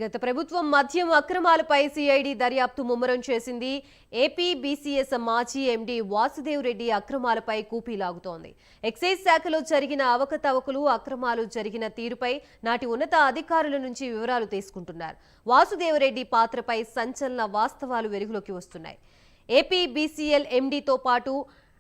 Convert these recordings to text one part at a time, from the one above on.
గత ప్రభుత్వం మద్యం అక్రమాలపై సిఐడి దర్యాప్తు ముమ్మరం చేసింది. ఏపీ బీసీఎస్ మాజీ ఎండీ వాసుదేవ్ రెడ్డి అక్రమాలపై కూపీలాగుతోంది. ఎక్సైజ్ శాఖలో జరిగిన అవకతవకలు, అక్రమాలు జరిగిన తీరుపై నాటి ఉన్నత అధికారుల నుంచి వివరాలు తీసుకుంటున్నారు. వాసుదేవ్ రెడ్డి పాత్రపై సంచలన వాస్తవాలు వెలుగులోకి వస్తున్నాయి. ఏపీ బీసీఎల్ ఎండీతో పాటు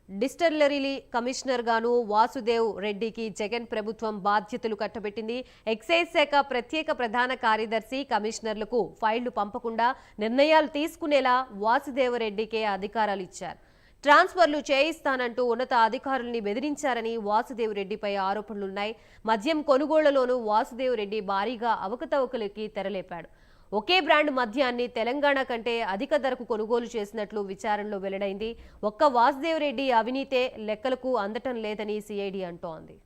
డిస్టిలరీ కమిషనర్ గాను వాసుదేవ్ రెడ్డికి జగన్ ప్రభుత్వం బాధ్యతలు కట్టబెట్టింది. ఎక్సైజ్ శాఖ ప్రత్యేక ప్రధాన కార్యదర్శి కమిషనర్లకు ఫైళ్లు పంపకుండా నిర్ణయాలు తీసుకునేలా వాసుదేవ్ రెడ్డికే అధికారాలు ఇచ్చారు. ట్రాన్స్ఫర్లు చేయిస్తానంటూ ఉన్నత అధికారుల్ని బెదిరించారని వాసుదేవ్ రెడ్డిపై ఆరోపణలున్నాయి. మద్యం కొనుగోళ్లలోనూ వాసుదేవ్ రెడ్డి భారీగా అవకతవకలకి తెరలేపాడు. ఒకే బ్రాండ్ మద్యాన్ని తెలంగాణ కంటే అధిక ధరకు కొనుగోలు చేసినట్లు విచారణలో వెల్లడైంది. ఒక్క వాసుదేవ్ రెడ్డి అవినీతే లెక్కలకు అందటం లేదని సిఐడి అంటోంది.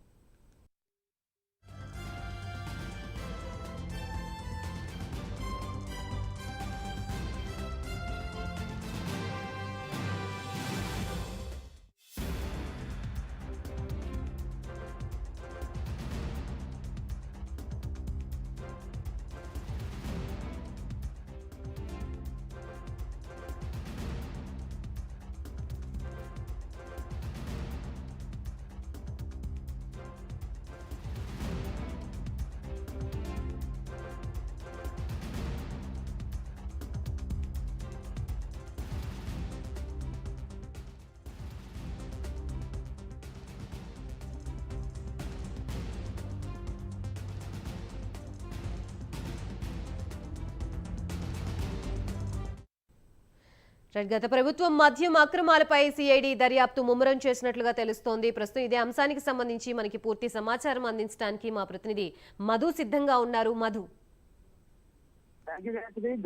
గత ప్రభుత్వం మద్యం అక్రమాలపై సిఐడి దర్యాప్తు ముమ్మరం చేసినట్లుగా తెలుస్తోంది. ప్రస్తుతం ఇదే అంశానికి సంబంధించి మనకి పూర్తి సమాచారం అందించడానికి మా ప్రతినిధి మధు సిద్ధంగా ఉన్నారు. మధు,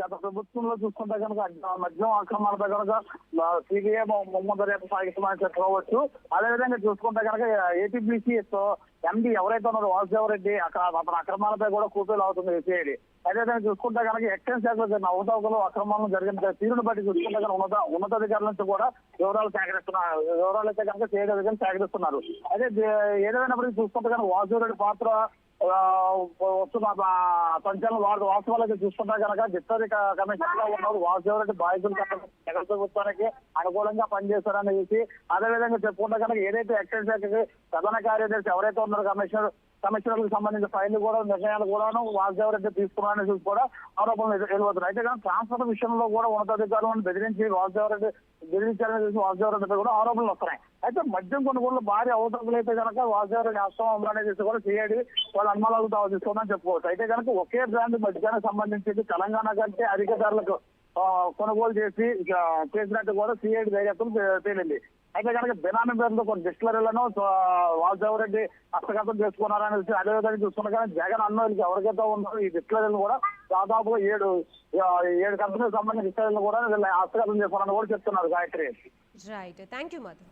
గత ప్రభుత్వంలో చూసుకుంటే కనుక మద్యం అక్రమాలపై కనుక సిబిఐ ముమ్మర దర్యాప్తు సాగిస్తామని చెప్పుకోవచ్చు. అదేవిధంగా చూసుకుంటే కనుక ఏపీబీసీఎస్ ఎండీ ఎవరైతే ఉన్నారో వాసుదేవ్ రెడ్డి అతని అక్రమాలపై కూడా కూపీలు అవుతుంది సిఐడి. అదేవిధంగా చూసుకుంటే కనుక ఎక్సైజ్ శాఖలో జరిగిన అవకతవకలు, అక్రమాలను జరిగిన తీరును బట్టి చూసుకుంటే కనుక ఉన్నతాధికారుల నుంచి కూడా వివరాలు అయితే కనుక సిఐడి అధికారులు సేకరిస్తున్నారు. అదే ఏదైనప్పటికీ చూసుకుంటే కనుక వాసుదేవ్ రెడ్డి పాత్ర వస్తున్న సంచలన వాస్తవాలు అయితే చూసుకుంటే కనుక డిస్టిలరీ కమిషనర్ గా ఉన్నారు. వాసుదేవ్ రెడ్డి బాధితులు జగన్ ప్రభుత్వానికి అనుకూలంగా పనిచేస్తారని చెప్పి, అదేవిధంగా చెప్పుకుంటే కనుక ఏదైతే ఎక్సైజ్ శాఖకి ప్రధాన కార్యదర్శి ఎవరైతే ఉన్నారో కమిషనర్లకు సంబంధించిన ఫైళ్లు కూడా, నిర్ణయాలు కూడాను వాసుదేవ్ రెడ్డి తీసుకున్నారని చూసి కూడా ఆరోపణలు వెలువడుతున్నాయి. అయితే కానీ ట్రాన్స్ఫర్ విషయంలో కూడా ఉన్నతాధికారులను బెదిరించారని చూసి వాసుదేవ్ రెడ్డిపై కూడా ఆరోపణలు వస్తున్నాయి. అయితే మద్యం కొనుగోలు భారీ అవతకులు అయితే కనుక వాసుదేవ్ రెడ్డి హస్తం ఉందని చెప్పి కూడా సిఐడి వాళ్ళ అనుమానాలు తావుతుందని చెప్పుకోవచ్చు. అయితే కనుక ఒకే బ్రాండ్ మద్యానికి సంబంధించి తెలంగాణ కంటే అధిక ధరలకు కొనుగోలు చేసినట్టు కూడా సిఐడి దర్యాప్తులు తేలింది. అయితే కనుక బినామీ పేరుతో కొన్ని డిస్టిలరీలను వాసుదేవ్ రెడ్డి హస్తగతం చేసుకున్నారని అదేవిధంగా చూసుకున్నా కానీ జగన్ అన్నోళ్ళకి ఎవరికైతే ఉన్నారో ఈ డిస్టిలరీలు కూడా దాదాపుగా ఏడు కంపెనీలకు సంబంధించిన డిస్టిలరీలు కూడా హస్తగతం చేసుకున్నారని కూడా చెప్తున్నారు Gayatri. Right, thank you Madhu.